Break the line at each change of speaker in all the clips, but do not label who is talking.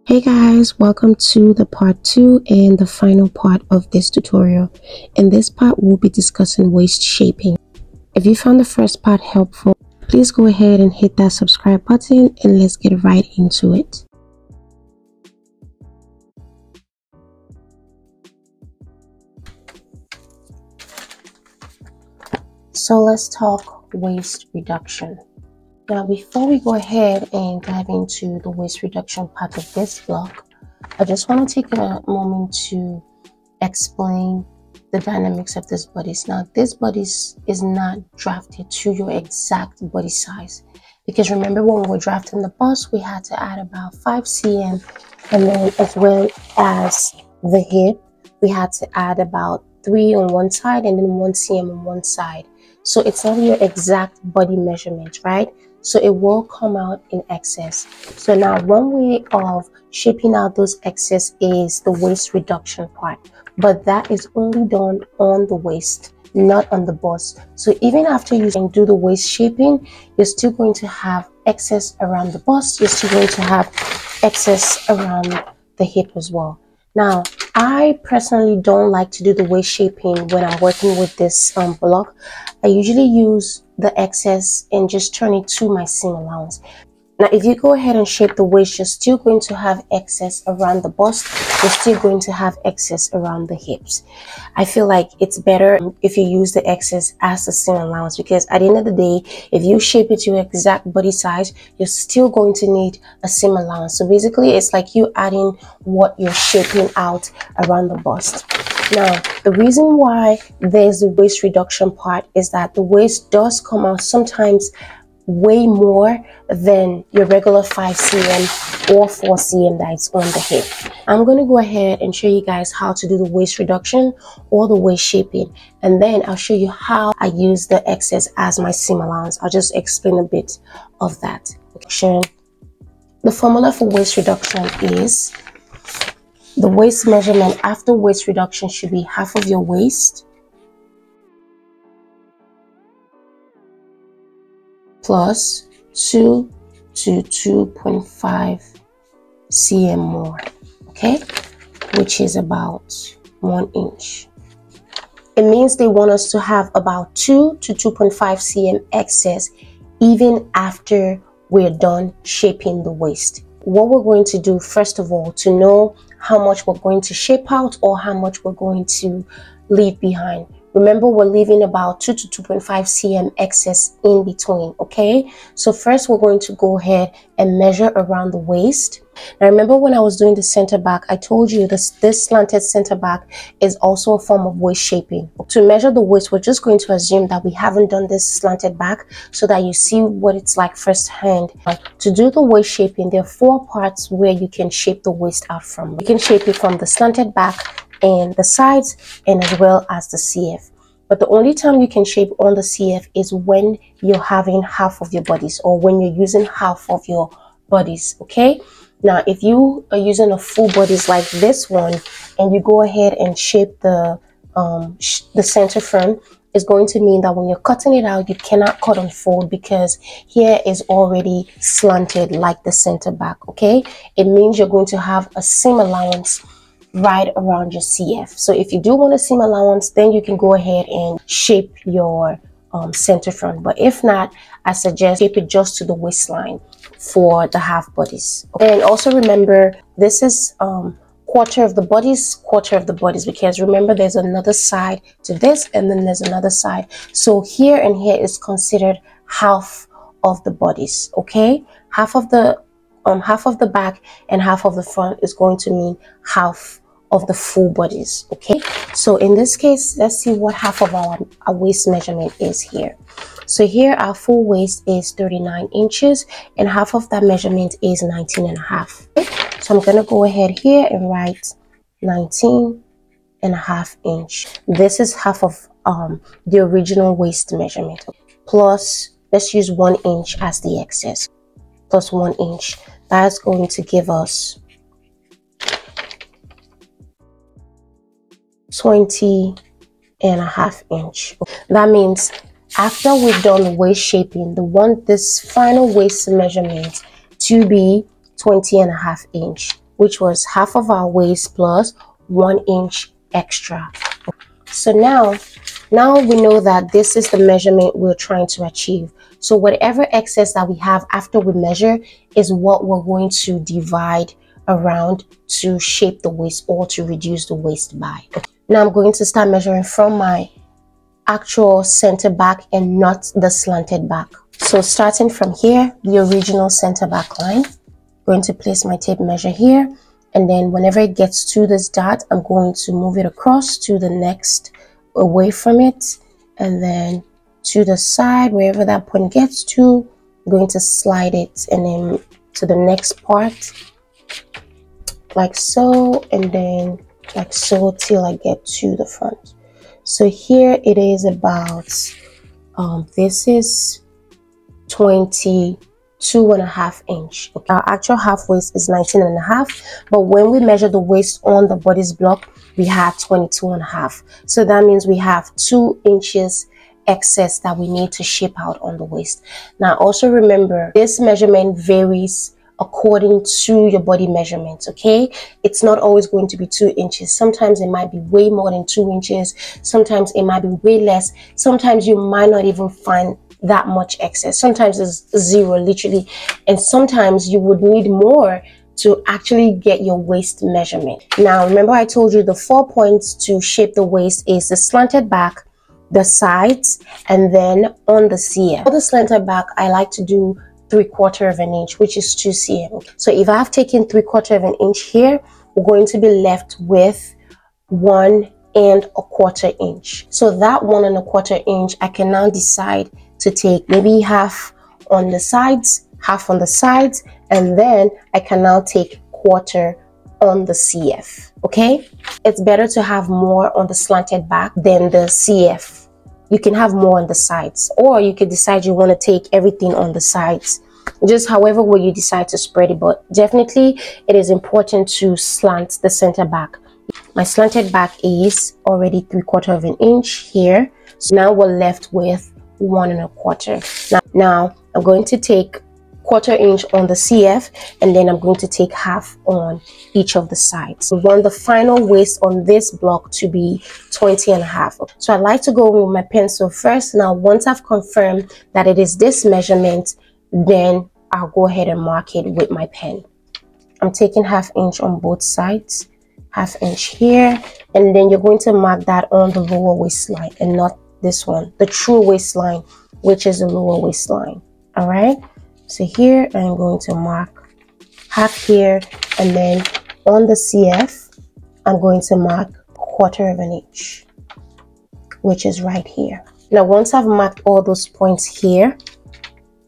Hey guys, welcome to the part 2 and the final part of this tutorial. In this part, we'll be discussing waist shaping. If you found the first part helpful, please go ahead and hit that subscribe button and let's get right into it. So let's talk waist reduction. Now, before we go ahead and dive into the waist reduction part of this vlog, I just want to take a moment to explain the dynamics of this bodice. Now, this bodice is not drafted to your exact body size, because remember when we were drafting the bust, we had to add about 5 cm, and then as well as the hip, we had to add about 3 on one side and then 1 cm on one side. So it's not your exact body measurement, right? So it will come out in excess. So now one way of shaping out those excess is the waist reduction part, but that is only done on the waist, not on the bust. So even after you do the waist shaping, you're still going to have excess around the bust. You're still going to have excess around the hip as well. Now, I personally don't like to do the waist shaping when I'm working with this block. I usually use the excess and just turn it to my seam allowance. Now, if you go ahead and shape the waist, you're still going to have excess around the bust. You're still going to have excess around the hips. I feel like it's better if you use the excess as the seam allowance, because at the end of the day, if you shape it to your exact body size, you're still going to need a seam allowance. So basically, it's like you adding what you're shaping out around the bust. Now, the reason why there's the waist reduction part is that the waist does come out sometimes way more than your regular 5 cm or 4 cm that's on the hip. I'm going to go ahead and show you guys how to do the waist reduction or the waist shaping, and then I'll show you how I use the excess as my seam allowance. I'll just explain a bit of that. The formula for waist reduction is the waist measurement after waist reduction should be half of your waist plus 2 to 2.5 cm more, okay, which is about 1 inch. It means they want us to have about 2 to 2.5 cm excess even after we're done shaping the waist. What we're going to do, first of all, to know how much we're going to shape out or how much we're going to leave behind. Remember, we're leaving about 2 to 2.5 cm excess in between, okay? So first, we're going to go ahead and measure around the waist. Now, remember when I was doing the center back, I told you this slanted center back is also a form of waist shaping. To measure the waist, we're just going to assume that we haven't done this slanted back so that you see what it's like firsthand. To do the waist shaping, there are 4 parts where you can shape the waist out from. You can shape it from the slanted back and the sides and as well as the CF. But the only time you can shape on the CF is when you're having half of your bodies or when you're using half of your bodies, okay? Now, if you are using a full bodice like this one and you go ahead and shape the center front, it's going to mean that when you're cutting it out, you cannot cut and fold because here is already slanted like the center back, okay? It means you're going to have a seam allowance right around your CF. So if you do want a seam allowance, then you can go ahead and shape your center front. But if not, I suggest shape it just to the waistline for the half bodice. And also remember, this is quarter of the bodice, because remember there's another side to this and then there's another side. So here and here is considered half of the bodice, okay? Half of the back and half of the front is going to mean half of the full bodies, okay? So in this case, let's see what half of our waist measurement is here. So here our full waist is 39 inches and half of that measurement is 19.5. Okay? So I'm gonna go ahead here and write 19.5 inch. This is half of the original waist measurement, plus let's use 1 inch as the excess, plus 1 inch. That's going to give us 20.5 inch. That means after we've done the waist shaping, this final waist measurement to be 20.5 inch. which was half of our waist plus 1 inch extra. So now we know that this is the measurement we're trying to achieve. So whatever excess that we have after we measure is what we're going to divide around to shape the waist or to reduce the waist by. Now I'm going to start measuring from my actual center back and not the slanted back. So starting from here, the original center back line, I'm going to place my tape measure here, and then whenever it gets to this dot, I'm going to move it across to the next, away from it, and then to the side, wherever that point gets to, I'm going to slide it and then to the next part, like so, and then like so till I get to the front. So here it is about, this is 22.5 inch. Okay. Our actual half waist is 19.5, but when we measure the waist on the bodice block, we have 22.5. So that means we have 2 inches excess that we need to shape out on the waist. Now also remember, this measurement varies according to your body measurements. Okay, it's not always going to be 2 inches. Sometimes it might be way more than 2 inches. Sometimes it might be way less. Sometimes you might not even find that much excess. Sometimes it's 0 literally, and sometimes you would need more to actually get your waist measurement. Now remember, I told you the 4 points to shape the waist is the slanted back, the sides, and then on the CF. For the slanted back, I like to do 3/4 of an inch, which is 2 cm. So if I have taken 3/4 of an inch here, we're going to be left with 1.25 inch. So that 1.25 inch, I can now decide to take maybe half on the sides, half on the sides, and then I can now take 1/4 on the CF. Okay, it's better to have more on the slanted back than the CF. You can have more on the sides, or you could decide you want to take everything on the sides, just however way you decide to spread it. But definitely it is important to slant the center back. My slanted back is already 3/4 of an inch here, so now we're left with 1.25. Now I'm going to take 1/4 inch on the CF, and then I'm going to take half on each of the sides. We want the final waist on this block to be 20.5. So I like to go with my pencil first. Now once I've confirmed that it is this measurement, then I'll go ahead and mark it with my pen. I'm taking 1/2 inch on both sides, 1/2 inch here, and then you're going to mark that on the lower waistline and not this one, the true waistline, which is the lower waistline. All right, so here I'm going to mark half here, and then on the CF I'm going to mark 1/4 of an inch, which is right here. Now once I've marked all those points here,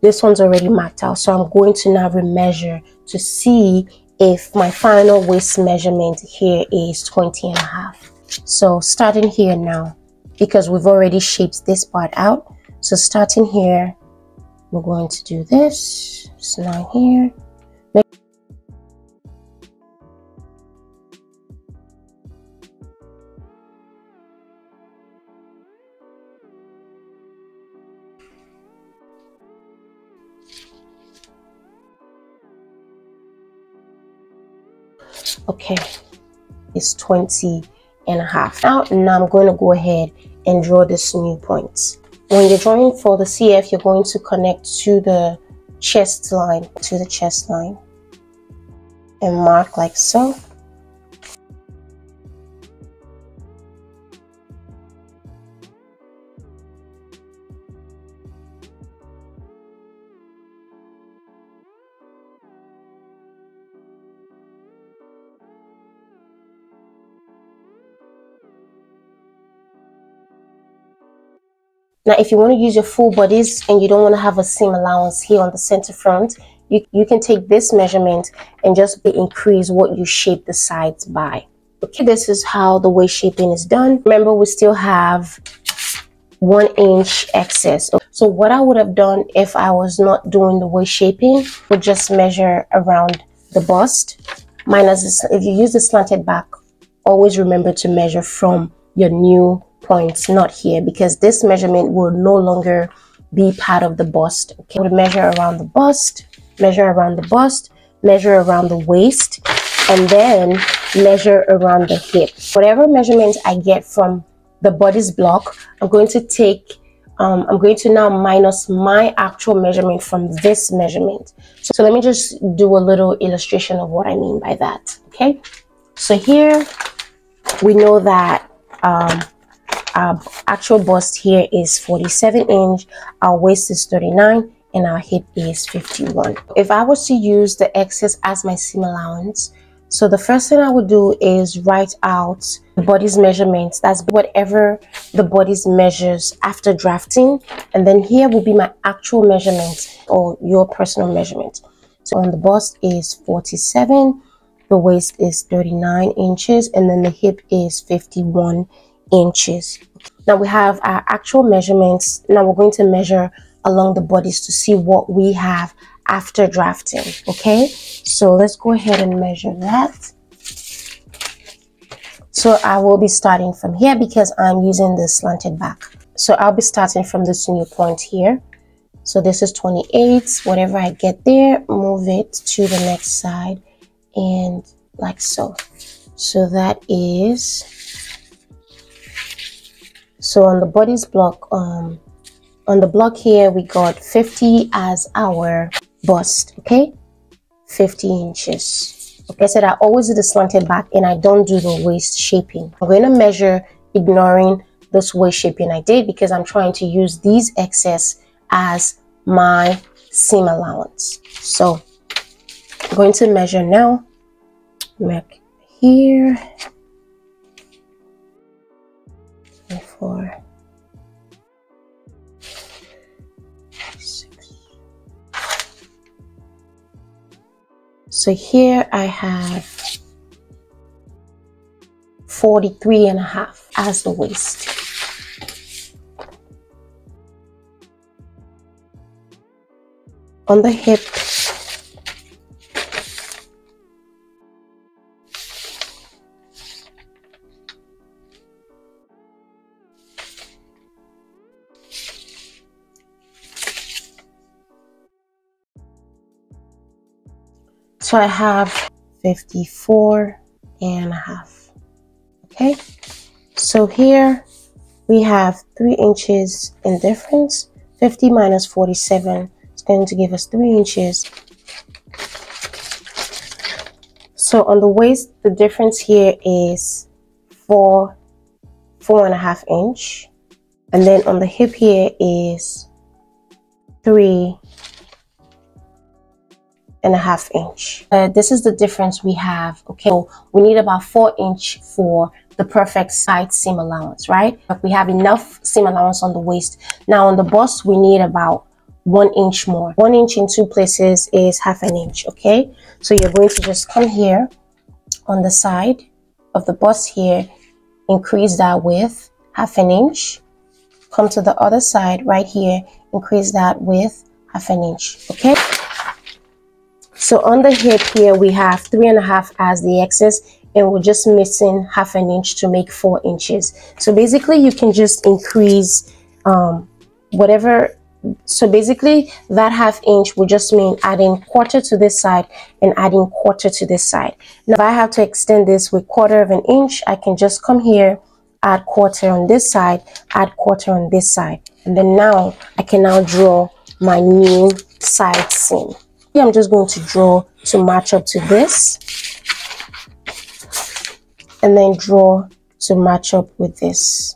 this one's already marked out, so I'm going to now remeasure to see if my final waist measurement here is 20.5. So starting here now, because we've already shaped this part out, so starting here, we're going to do this. It's not here. Okay, it's 20.5. Now I'm going to go ahead and draw this new point. When you're drawing for the CF, you're going to connect to the chest line, and mark like so. Now, if you want to use your full bodice and you don't want to have a seam allowance here on the center front, you can take this measurement and just increase what you shape the sides by. Okay, this is how the waist shaping is done. Remember, we still have 1 inch excess. So what I would have done if I was not doing the waist shaping would just measure around the bust. Minus this, if you use the slanted back, always remember to measure from your new points, not here, because this measurement will no longer be part of the bust. Okay, we'll measure around the bust, measure around the bust, measure around the waist, and then measure around the hip. Whatever measurement I get from the bodice block, I'm going to take I'm going to now minus my actual measurement from this measurement. So let me just do a little illustration of what I mean by that. Okay, so here we know that our actual bust here is 47 inch, our waist is 39, and our hip is 51. If I was to use the excess as my seam allowance, so the first thing I would do is write out the body's measurements. That's whatever the body's measures after drafting. And then here will be my actual measurement or your personal measurement. So on the bust is 47, the waist is 39 inches, and then the hip is 51 inches. Now we have our actual measurements. Now we're going to measure along the bodies to see what we have after drafting. Okay, so let's go ahead and measure that. So I will be starting from here because I'm using the slanted back. So I'll be starting from this new point here. So this is 28. Whatever I get there, move it to the next side and like so. So that is, so on the bodice block, on the block here, we got 50 as our bust. Okay, 50 inches. Like I said, I always do the slanted back and I don't do the waist shaping. I'm going to measure ignoring this waist shaping I did because I'm trying to use these excess as my seam allowance. So I'm going to measure now. Mark here. 4, 6. So here I have 43.5 as the waist. On the hip, so I have 54.5. Okay, so here we have 3 inches in difference. 50 minus 47 is going to give us 3 inches. So on the waist, the difference here is 4.5 inch, and then on the hip here is 3.5 inch. This is the difference we have. Okay, so we need about 4 inch for the perfect side seam allowance, right? But we have enough seam allowance on the waist. Now on the bust, we need about 1 inch more. 1 inch in 2 places is 1/2 inch. Okay, so you're going to just come here on the side of the bust here, increase that with 1/2 inch. Come to the other side right here, increase that with 1/2 inch. Okay, so on the hip here we have 3.5 as the excess, and we're just missing 1/2 inch to make 4 inches. So basically you can just increase whatever. So basically that 1/2 inch will just mean adding 1/4 to this side and adding 1/4 to this side. Now if I have to extend this with 1/4 inch, I can just come here, add 1/4 on this side, add 1/4 on this side, and then now I can now draw my new side seam. I'm just going to draw to match up to this, and then draw to match up with this.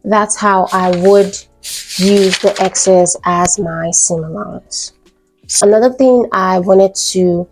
That's how I would use the excess as my seam allowance. So another thing I wanted to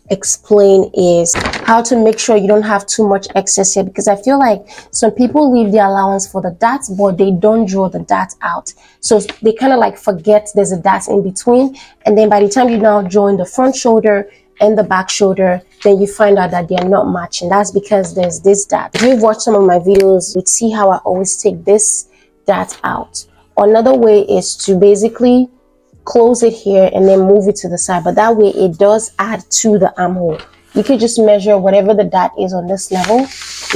explain is how to make sure you don't have too much excess here, because I feel like some people leave the allowance for the darts but they don't draw the dart out, so they kind of like forget there's a dart in between, and then by the time you now join the front shoulder and the back shoulder, then you find out that they're not matching. That's because there's this dart. If you've watched some of my videos, you'd see how I always take this dart out. Another way is to basically close it here and then move it to the side, but that way it does add to the armhole. You could just measure whatever the dot is on this level,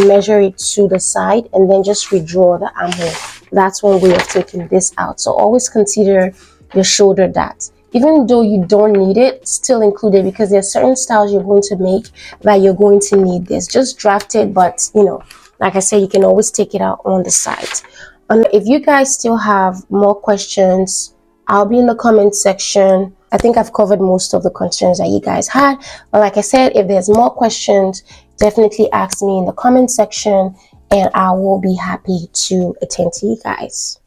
measure it to the side, and then just redraw the armhole. That's one way of taking this out. So always consider your shoulder dot. Even though you don't need it, still include it, because there are certain styles you're going to make that you're going to need this. Just draft it, but you know, like I said, you can always take it out on the side. If you guys still have more questions, I'll be in the comment section. I think I've covered most of the concerns that you guys had. But like I said, if there's more questions, definitely ask me in the comment section and I will be happy to attend to you guys.